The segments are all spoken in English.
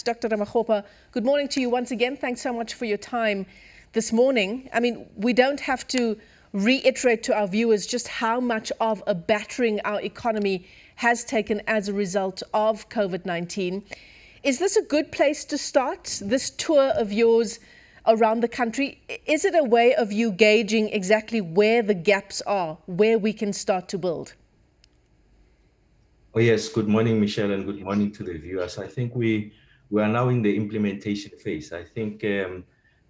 that. Dr. Ramokgopa, good morning to you once again. Thanks so much for your time this morning. I mean, we don't have to reiterate to our viewers just how much of a battering our economy has taken as a result of COVID-19. Is this a good place to start, this tour of yours around the country? Is it a way of you gauging exactly where the gaps are, where we can start to build? Oh, yes. Good morning, Michelle, and good morning to the viewers. I think we are now in the implementation phase. I think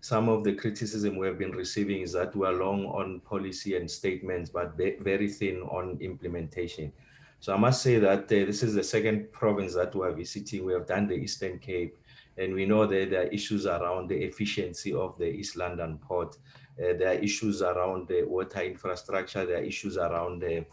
some of the criticism we have been receiving is that we are long on policy and statements, but very thin on implementation. So I must say that this is the second province that we are visiting. We have done the Eastern Cape, and we know that there are issues around the efficiency of the East London port. There are issues around the water infrastructure. There are issues around the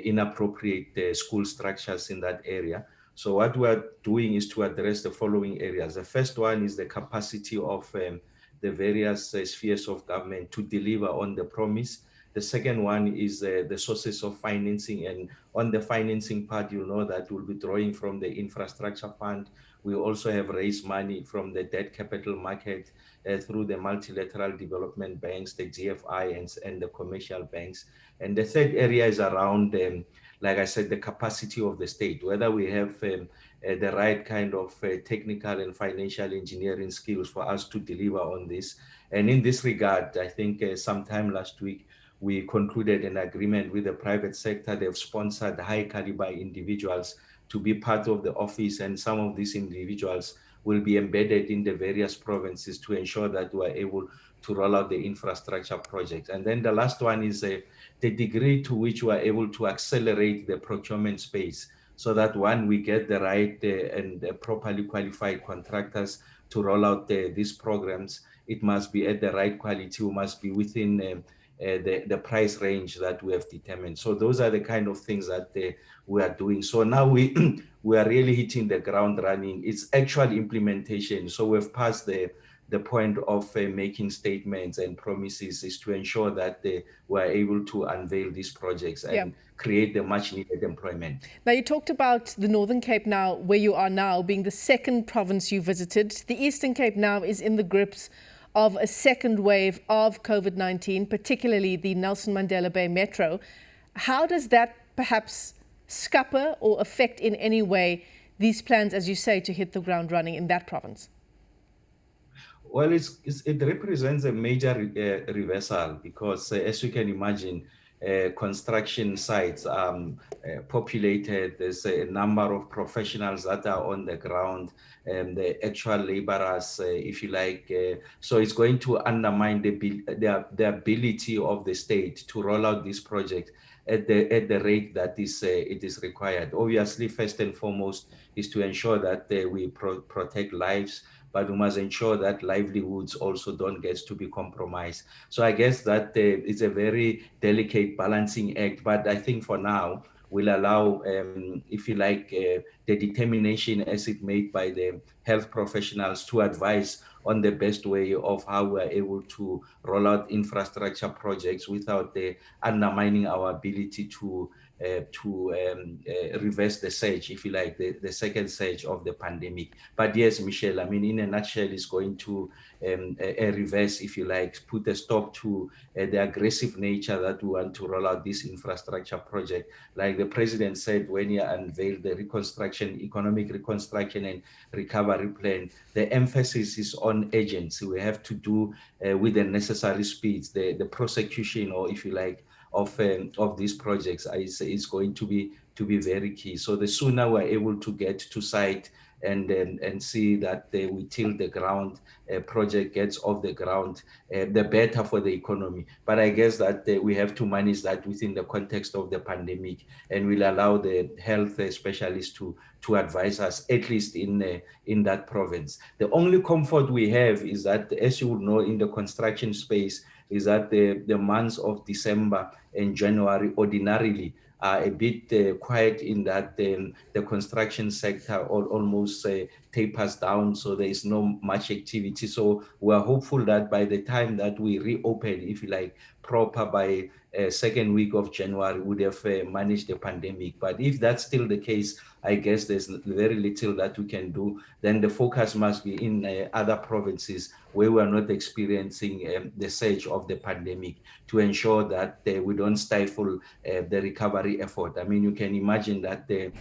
inappropriate school structures in that area. So what we're doing is to address the following areas. The first one is the capacity of the various spheres of government to deliver on the promise. The second one is the sources of financing. And on the financing part, you'll know that we'll be drawing from the infrastructure fund. We also have raised money from the debt capital market through the multilateral development banks, the GFI and the commercial banks. And the third area is around, like I said, the capacity of the state, whether we have the right kind of technical and financial engineering skills for us to deliver on this. And in this regard, I think sometime last week, we concluded an agreement with the private sector. They've sponsored high caliber individuals to be part of the office, and some of these individuals will be embedded in the various provinces to ensure that we are able to roll out the infrastructure projects. And then the last one is the degree to which we are able to accelerate the procurement space, so that when we get the right and properly qualified contractors to roll out these programs, it must be at the right quality, we must be within the price range that we have determined. So those are the kind of things that we are doing. So now we we are really hitting the ground running. It's actual implementation. So we've passed the point of making statements and promises, is to ensure that we are able to unveil these projects and create the much needed employment. Now, you talked about the Northern Cape now, where you are now, being the second province you visited. The Eastern Cape now is in the grips of a second wave of COVID-19, particularly the Nelson Mandela Bay Metro. How does that perhaps scupper or affect in any way these plans, as you say, to hit the ground running in that province? Well, it represents a major reversal because, as you can imagine, construction sites populated. There's a number of professionals that are on the ground, and the actual laborers, if you like. So it's going to undermine the ability of the state to roll out this project at the rate that it is required. Obviously, first and foremost is to ensure that we protect lives, but we must ensure that livelihoods also don't get to be compromised. So I guess that it's a very delicate balancing act, but I think for now will allow, if you like, the determination as it made by the health professionals to advise on the best way of how we are able to roll out infrastructure projects without undermining our ability to reverse the surge, if you like, the second surge of the pandemic. But yes, Michelle, I mean, in a nutshell, it's going to reverse, if you like, put a stop to the aggressive nature that we want to roll out this infrastructure project. Like the president said when he unveiled the economic reconstruction and recovery plan, the emphasis is on agency. We have to do with the necessary speeds, the prosecution, or if you like, of these projects is going to be very key. So the sooner we're able to get to site and see that we till the ground, project gets off the ground, the better for the economy. But I guess that we have to manage that within the context of the pandemic, and we'll allow the health specialists to advise us, at least in that province. The only comfort we have is that, as you would know, in the construction space, is that the months of December and January ordinarily are a bit quiet, in that the construction sector almost tapers down, so there is no much activity. So we're hopeful that by the time that we reopen, if you like, proper by second week of January, would have managed the pandemic. But if that's still the case, I guess there's very little that we can do. Then the focus must be in other provinces where we are not experiencing the surge of the pandemic, to ensure that we don't stifle the recovery effort. I mean, you can imagine that the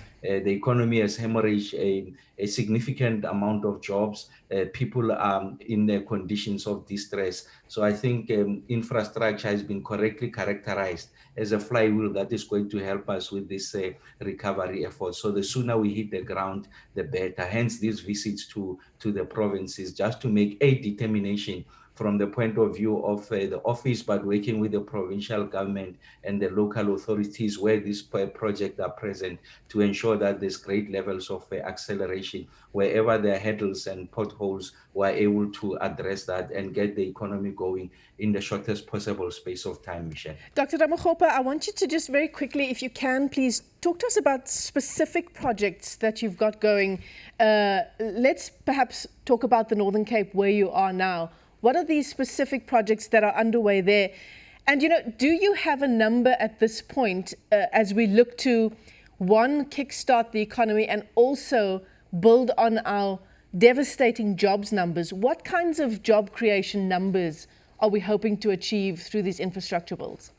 economy has hemorrhaged a significant amount of jobs. People are in the conditions of distress. So I think infrastructure has been correctly characterized as a flywheel that is going to help us with this recovery effort. So the sooner we hit the ground, the better. Hence these visits to the provinces, just to make a determination from the point of view of the office, but working with the provincial government and the local authorities where these projects are present, to ensure that there's great levels of acceleration. Wherever there are hurdles and potholes, we're able to address that and get the economy going in the shortest possible space of time, Michelle. Dr. Ramokgopa, I want you to just very quickly, if you can, please talk to us about specific projects that you've got going. Let's perhaps talk about the Northern Cape, where you are now. What are these specific projects that are underway there? And, do you have a number at this point as we look to, one, kickstart the economy and also build on our devastating jobs numbers? What kinds of job creation numbers are we hoping to achieve through these infrastructure bills?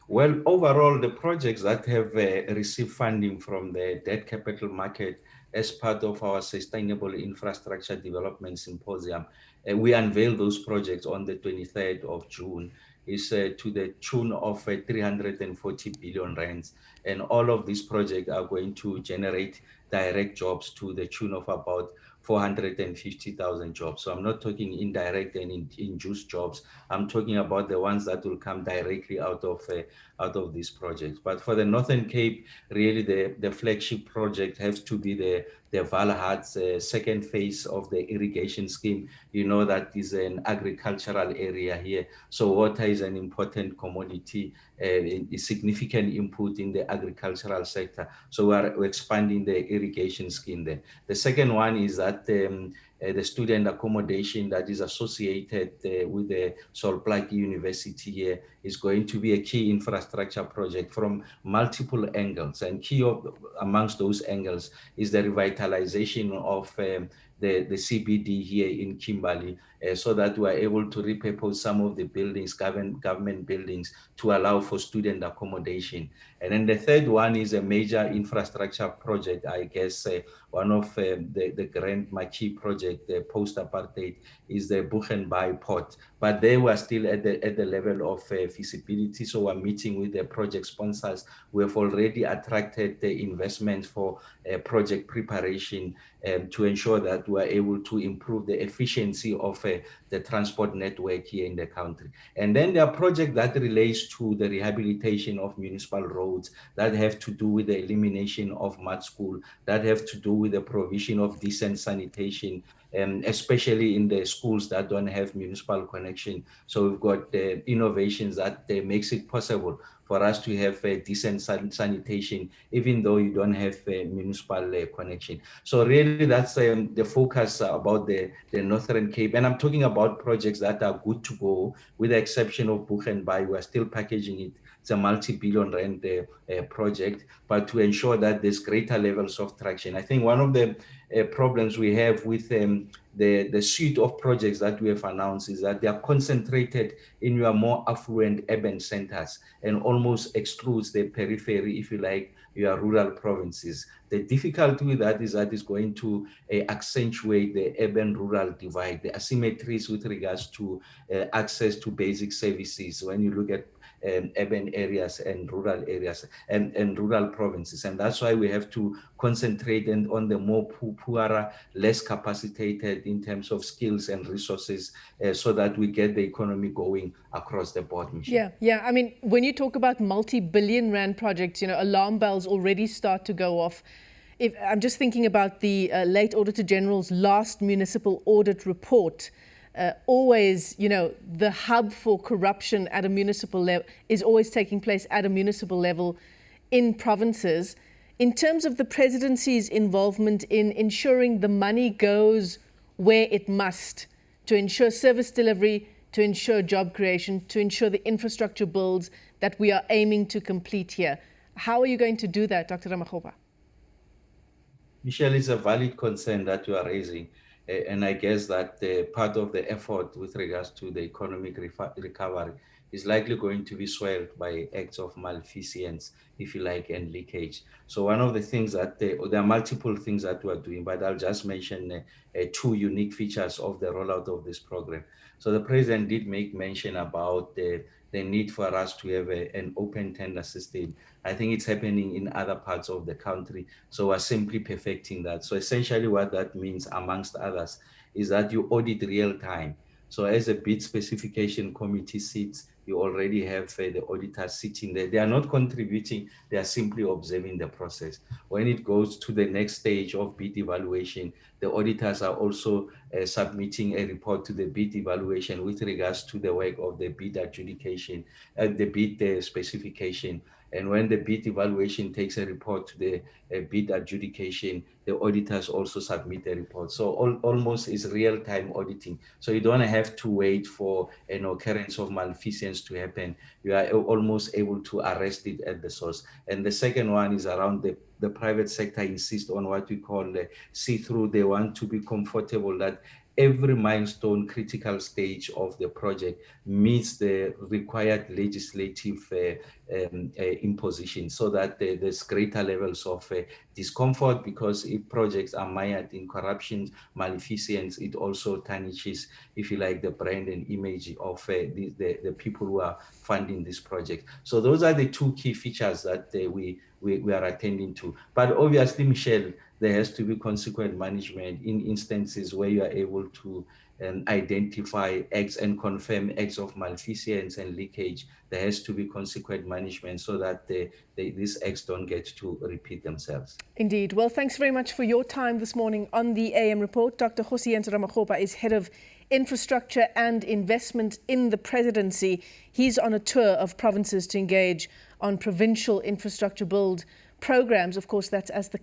Well, overall, the projects that have received funding from the debt capital market as part of our Sustainable Infrastructure Development Symposium, we unveiled those projects on the 23rd of June, is to the tune of 340 billion rands. And all of these projects are going to generate direct jobs to the tune of about 450,000 jobs. So I'm not talking indirect and induced jobs. I'm talking about the ones that will come directly out of these projects. But for the Northern Cape, really the flagship project has to be the Valhard's second phase of the irrigation scheme. That is an agricultural area here. So water is an important commodity, a significant input in the agricultural sector. So we're expanding the irrigation scheme there. The second one is that the student accommodation that is associated with the Solplaatje University here is going to be a key infrastructure project from multiple angles. And amongst those angles is the revitalization of the CBD here in Kimberley, so that we are able to repurpose some of the buildings, government buildings, to allow for student accommodation. And then the third one is a major infrastructure project, I guess. One of the grand marquee project, post-apartheid, is the Buchenbaai port. But they were still at the level of feasibility. So we're meeting with the project sponsors. We have already attracted the investment for project preparation to ensure that we're able to improve the efficiency of the transport network here in the country. And then there are projects that relates to the rehabilitation of municipal roads, that have to do with the elimination of mud school, that have to do with the provision of decent sanitation, especially in the schools that don't have municipal connection. So we've got innovations that makes it possible for us to have decent sanitation, even though you don't have a municipal connection. So really that's the focus about the Northern Cape. And I'm talking about projects that are good to go, with the exception of Buchenbaai. We're still packaging it. It's a multi-billion rand project, but to ensure that there's greater levels of traction. I think one of the problems we have with the suite of projects that we have announced is that they are concentrated in your more affluent urban centers and almost excludes the periphery, if you like, your rural provinces. The difficulty with that is that it's going to accentuate the urban-rural divide, the asymmetries with regards to access to basic services when you look at urban areas and rural areas and rural provinces. And that's why we have to concentrate on the more poorer, less capacitated in terms of skills and resources, so that we get the economy going across the board, Michelle. Yeah. I mean, when you talk about multi-billion rand projects, alarm bells already start to go off. I'm just thinking about the late Auditor General's last municipal audit report. Always, the hub for corruption at a municipal level is always taking place at a municipal level in provinces. in terms of the presidency's involvement in ensuring the money goes where it must, to ensure service delivery, to ensure job creation, to ensure the infrastructure builds that we are aiming to complete here. How are you going to do that, Dr. Ramokgopa? Michelle, it's a valid concern that you are raising. And I guess that part of the effort with regards to the economic recovery is likely going to be swelled by acts of malfeasance, if you like, and leakage. So one of the things that there are multiple things that we are doing, but I'll just mention two unique features of the rollout of this program. So the president did make mention about the need for us to have an open tender system. I think it's happening in other parts of the country. So we're simply perfecting that. So essentially what that means, amongst others, is that you audit real time. So as a bid specification committee sits, you already have the auditors sitting there. They are not contributing, they are simply observing the process. When it goes to the next stage of bid evaluation, the auditors are also submitting a report to the bid evaluation with regards to the work of the bid adjudication, the bid specification. And when the bid evaluation takes a report to the bid adjudication, the auditors also submit a report. So almost is real-time auditing. So you don't have to wait for an occurrence of malfeasance to happen. You are almost able to arrest it at the source. And the second one is around the private sector insists on what we call see-through. They want to be comfortable that every milestone critical stage of the project meets the required legislative imposition, so that there's greater levels of discomfort, because if projects are mired in corruption, malfeasance, it also tarnishes, if you like, the brand and image of the people who are funding this project. So those are the two key features that we are attending to. But obviously, Michelle, there has to be consequent management in instances where you are able to identify acts and confirm acts of malfeasance and leakage. There has to be consequent management so that these acts don't get to repeat themselves. Indeed. Well, thanks very much for your time this morning on the AM Report. Dr. Kgosientso Ramokgopa is Head of Infrastructure and Investment in the Presidency. He's on a tour of provinces to engage on provincial infrastructure build programs. Of course, that's as the